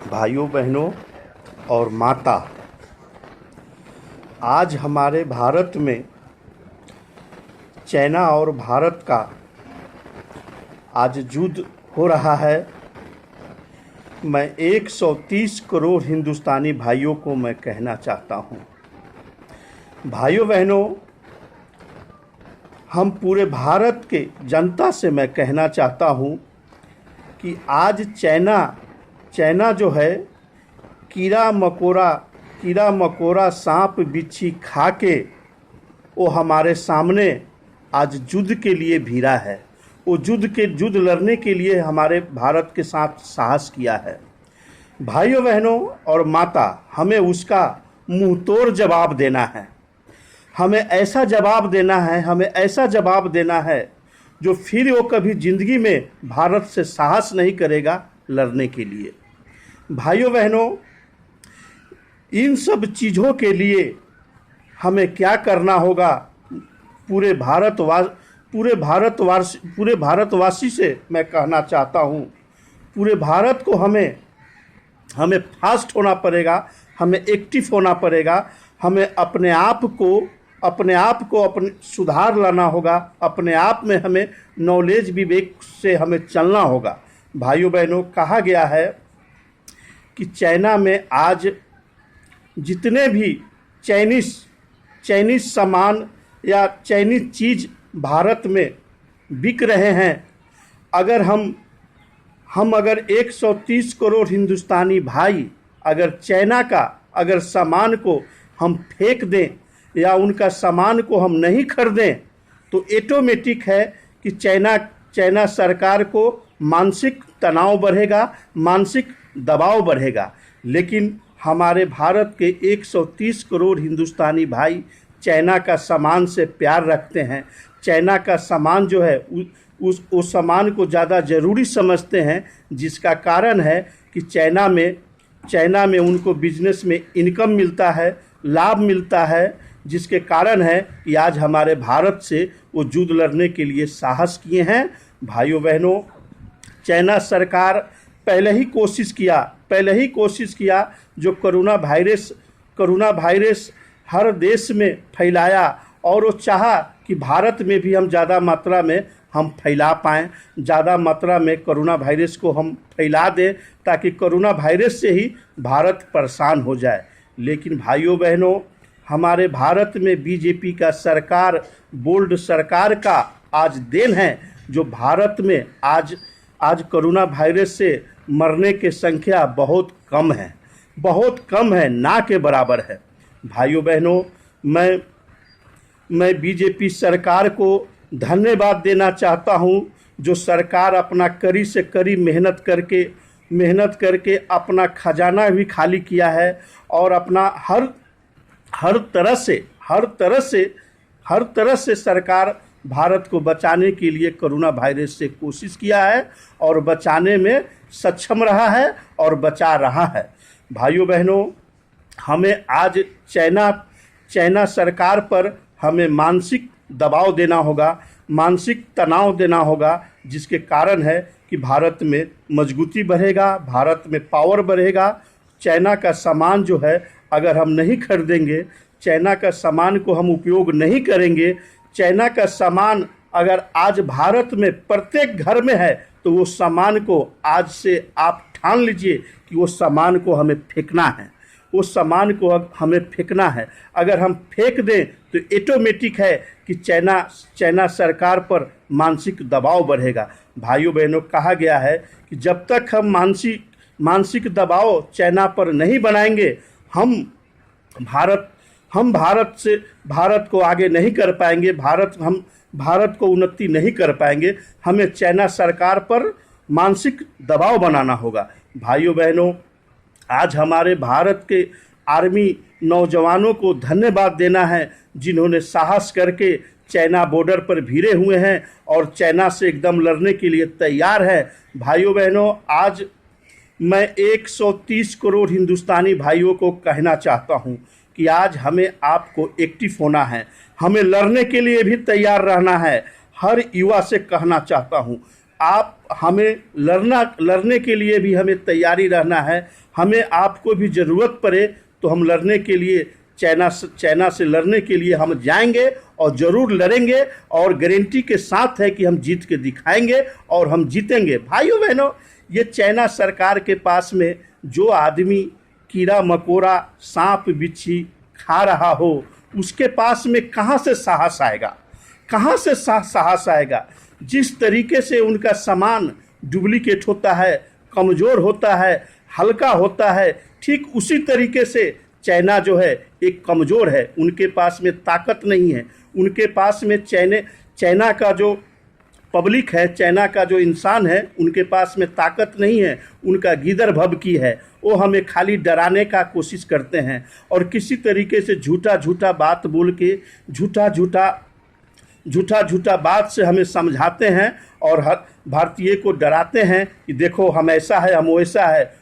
भाइयों बहनों और माता, आज हमारे भारत में चाइना और भारत का आज युद्ध हो रहा है। मैं 130 करोड़ हिंदुस्तानी भाइयों को मैं कहना चाहता हूँ, भाइयों बहनों, हम पूरे भारत के जनता से मैं कहना चाहता हूँ कि आज चाइना जो है कीड़ा मकोड़ा सांप बिच्छी खा के वो हमारे सामने आज युद्ध के लिए भिड़ा है। वो युद्ध लड़ने के लिए हमारे भारत के साथ साहस किया है। भाइयों बहनों और माता, हमें उसका मुंह तोड़ जवाब देना है। हमें ऐसा जवाब देना है जो फिर वो कभी ज़िंदगी में भारत से साहस नहीं करेगा लड़ने के लिए। भाइयों बहनों, इन सब चीज़ों के लिए हमें क्या करना होगा? पूरे भारतवासी से मैं कहना चाहता हूँ, पूरे भारत को हमें फास्ट होना पड़ेगा, हमें एक्टिव होना पड़ेगा, हमें अपने आप को सुधार लाना होगा, अपने आप में हमें नॉलेज विवेक से हमें चलना होगा। भाइयों बहनों, कहा गया है कि चाइना में आज जितने भी चाइनीज़ सामान या चाइनीज़ चीज़ भारत में बिक रहे हैं, अगर हम अगर 130 करोड़ हिंदुस्तानी भाई अगर चाइना का अगर सामान को हम फेंक दें या उनका सामान को हम नहीं खरीदें तो ऑटोमेटिक है कि चाइना सरकार को मानसिक तनाव बढ़ेगा, मानसिक दबाव बढ़ेगा। लेकिन हमारे भारत के 130 करोड़ हिंदुस्तानी भाई चाइना का सामान से प्यार रखते हैं। चाइना का सामान जो है उस सामान को ज़्यादा ज़रूरी समझते हैं, जिसका कारण है कि चाइना में उनको बिजनेस में इनकम मिलता है, लाभ मिलता है, जिसके कारण है कि आज हमारे भारत से वो युद्ध लड़ने के लिए साहस किए हैं। भाइयों बहनों, चाइना सरकार पहले ही कोशिश किया जो कोरोना वायरस हर देश में फैलाया, और वो चाहा कि भारत में भी हम ज़्यादा मात्रा में हम फैला पाएँ, ज़्यादा मात्रा में कोरोना वायरस को हम फैला दें ताकि कोरोना वायरस से ही भारत परेशान हो जाए। लेकिन भाइयों बहनों, हमारे भारत में बीजेपी का सरकार, बोल्ड सरकार का आज देन है जो भारत में आज कोरोना वायरस से मरने की संख्या बहुत कम है, ना के बराबर है। भाइयों बहनों, मैं बीजेपी सरकार को धन्यवाद देना चाहता हूं, जो सरकार अपना कड़ी से कड़ी मेहनत करके अपना खजाना भी खाली किया है और अपना हर तरह से सरकार भारत को बचाने के लिए कोरोना वायरस से कोशिश किया है और बचाने में सक्षम रहा है और बचा रहा है। भाइयों बहनों, हमें आज चाइना सरकार पर हमें मानसिक दबाव देना होगा, मानसिक तनाव देना होगा, जिसके कारण है कि भारत में मजबूती बढ़ेगा, भारत में पावर बढ़ेगा। चाइना का सामान जो है अगर हम नहीं खरीदेंगे, चाइना का सामान को हम उपयोग नहीं करेंगे, चाइना का सामान अगर आज भारत में प्रत्येक घर में है तो वो सामान को आज से आप ठान लीजिए कि वो सामान को हमें फेंकना है, अगर हम फेंक दें तो ऑटोमेटिक है कि चाइना सरकार पर मानसिक दबाव बढ़ेगा। भाइयों बहनों, कहा गया है कि जब तक हम मानसिक दबाव चाइना पर नहीं बनाएंगे, हम भारत को आगे नहीं कर पाएंगे, भारत को उन्नति नहीं कर पाएंगे। हमें चाइना सरकार पर मानसिक दबाव बनाना होगा। भाइयों बहनों, आज हमारे भारत के आर्मी नौजवानों को धन्यवाद देना है, जिन्होंने साहस करके चाइना बॉर्डर पर भिड़े हुए हैं और चाइना से एकदम लड़ने के लिए तैयार है। भाइयों बहनों, आज मैं 130 करोड़ हिंदुस्तानी भाइयों को कहना चाहता हूं कि आज हमें आपको एक्टिव होना है, हमें लड़ने के लिए भी तैयार रहना है। हर युवा से कहना चाहता हूं, आप हमें लड़ने के लिए भी हमें तैयारी रहना है। हमें आपको भी ज़रूरत पड़े तो हम लड़ने के लिए चाइना से लड़ने के लिए हम जाएंगे और ज़रूर लड़ेंगे, और गारंटी के साथ है कि हम जीत के दिखाएंगे और हम जीतेंगे। भाइयों बहनों, ये चाइना सरकार के पास में जो आदमी कीड़ा मकोड़ा सांप बिच्छी खा रहा हो, उसके पास में कहाँ से साहस आएगा, कहाँ से साहस आएगा। जिस तरीके से उनका सामान डुप्लीकेट होता है, कमज़ोर होता है, हल्का होता है, ठीक उसी तरीके से चाइना जो है एक कमज़ोर है। उनके पास में ताकत नहीं है, उनके पास में चाइना का जो पब्लिक है, चाइना का जो इंसान है, उनके पास में ताकत नहीं है, उनका गीदड़ भभकी है। वो हमें खाली डराने का कोशिश करते हैं और किसी तरीके से झूठा बात बोल के झूठा बात से हमें समझाते हैं और हर भारतीय को डराते हैं कि देखो हम ऐसा है, हम वैसा है।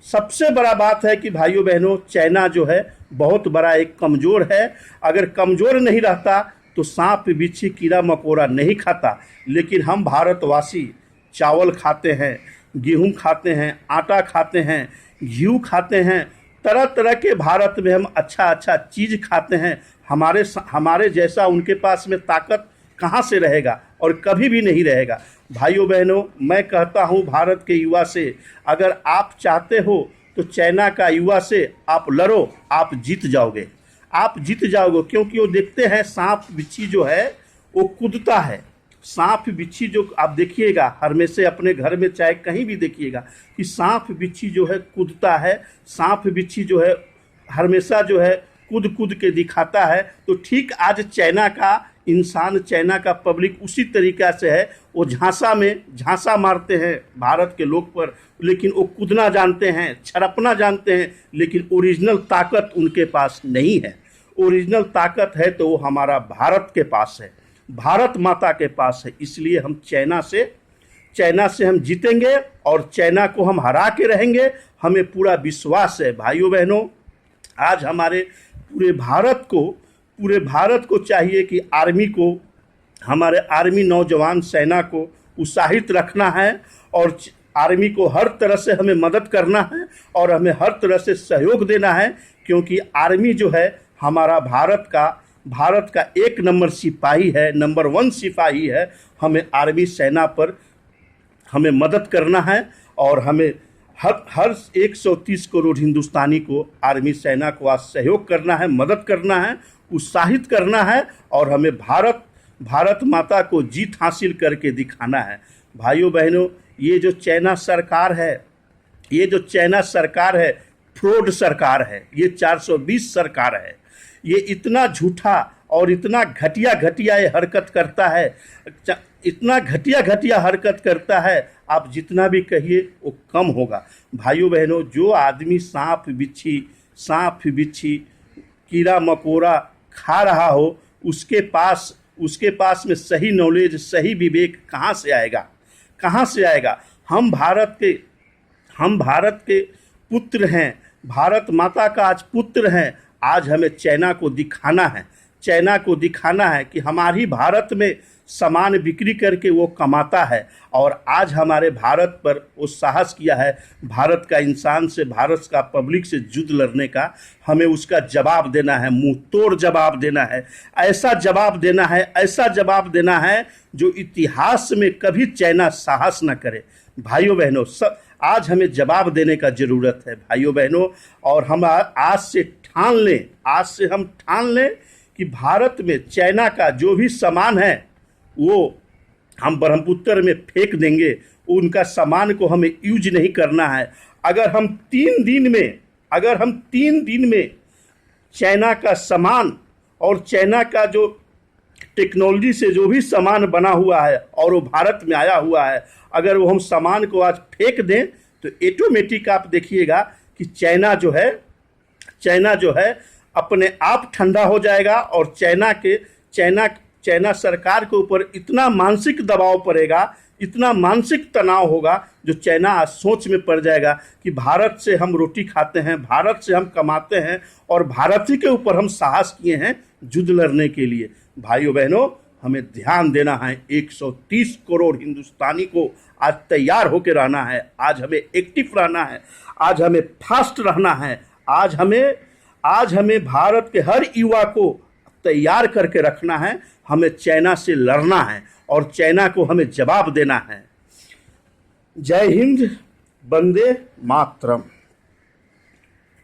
सबसे बड़ा बात है कि भाइयों बहनों, चाइना जो है बहुत बड़ा एक कमज़ोर है। अगर कमज़ोर नहीं रहता तो सांप बिच्छी कीड़ा मकोड़ा नहीं खाता। लेकिन हम भारतवासी चावल खाते हैं, गेहूं खाते हैं, आटा खाते हैं, घी खाते हैं, तरह तरह के भारत में हम अच्छा चीज़ खाते हैं। हमारे जैसा उनके पास में ताकत कहाँ से रहेगा और कभी भी नहीं रहेगा। भाइयों बहनों, मैं कहता हूँ भारत के युवा से, अगर आप चाहते हो तो चाइना का युवा से आप लड़ो, आप जीत जाओगे, आप जीत जाओगे। क्योंकि वो देखते हैं सांप बिच्छी जो है वो कूदता है। सांप बिच्छी जो आप देखिएगा हमेशा अपने घर में चाहे कहीं भी देखिएगा कि सांप बिच्छी जो है कूदता है, सांप बिच्छी जो है हमेशा जो है कूद के दिखाता है। तो ठीक आज चाइना का इंसान, चाइना का पब्लिक उसी तरीक़ा से है। वो झांसा मारते हैं भारत के लोग पर, लेकिन वो कूदना जानते हैं, छड़पना जानते हैं, लेकिन ओरिजिनल ताकत उनके पास नहीं है। ओरिजिनल ताकत है तो वो हमारा भारत के पास है, भारत माता के पास है। इसलिए हम चाइना से हम जीतेंगे और चाइना को हम हरा के रहेंगे, हमें पूरा विश्वास है। भाइयों बहनों, आज हमारे पूरे भारत को चाहिए कि हमारे आर्मी नौजवान सेना को उत्साहित रखना है और आर्मी को हर तरह से हमें मदद करना है और हमें हर तरह से सहयोग देना है। क्योंकि आर्मी जो है हमारा भारत का एक नंबर सिपाही है, नंबर 1 सिपाही है। हमें आर्मी सेना पर हमें मदद करना है और हमें हर 130 करोड़ हिंदुस्तानी को आर्मी सेना को आज सहयोग करना है, मदद करना है, उत्साहित करना है और हमें भारत माता को जीत हासिल करके दिखाना है। भाइयों बहनों, ये जो चाइना सरकार है फ्रॉड सरकार है, ये 420 सरकार है। ये इतना झूठा और इतना घटिया ये हरकत करता है, इतना घटिया हरकत करता है, आप जितना भी कहिए वो कम होगा। भाइयों बहनों, जो आदमी सांप बिच्छी कीड़ा मकोड़ा खा रहा हो, उसके पास में सही नॉलेज, सही विवेक कहाँ से आएगा। हम भारत के पुत्र हैं, भारत माता का आज पुत्र हैं। आज हमें चाइना को दिखाना है कि हमारी भारत में सामान बिक्री करके वो कमाता है। और आज हमारे भारत पर वो साहस किया है, भारत का इंसान से, भारत का पब्लिक से युद्ध लड़ने का। हमें उसका जवाब देना है, मुंह तोड़ जवाब देना है, ऐसा जवाब देना है जो इतिहास में कभी चाइना साहस न करे। भाइयों बहनों, आज हमें जवाब देने का ज़रूरत है भाइयों बहनों। और हम आज से हम ठान लें कि भारत में चाइना का जो भी सामान है वो हम ब्रह्मपुत्र में फेंक देंगे। उनका सामान को हमें यूज नहीं करना है। अगर हम 3 दिन में चाइना का सामान और चाइना का जो टेक्नोलॉजी से जो भी सामान बना हुआ है और वो भारत में आया हुआ है, अगर वो हम सामान को आज फेंक दें तो ऑटोमेटिक आप देखिएगा कि चाइना जो है अपने आप ठंडा हो जाएगा। और चाइना सरकार के ऊपर इतना मानसिक दबाव पड़ेगा, इतना मानसिक तनाव होगा, जो चाइना आज सोच में पड़ जाएगा कि भारत से हम रोटी खाते हैं, भारत से हम कमाते हैं और भारत ही के ऊपर हम साहस किए हैं युद्ध लड़ने के लिए। भाइयों बहनों, हमें ध्यान देना है। 130 करोड़ हिंदुस्तानी को आज तैयार होकर रहना है, आज हमें एक्टिव रहना है, आज हमें फास्ट रहना है, आज हमें भारत के हर युवा को तैयार करके रखना है। हमें चाइना से लड़ना है और चाइना को हमें जवाब देना है। जय हिंद, वंदे मातरम।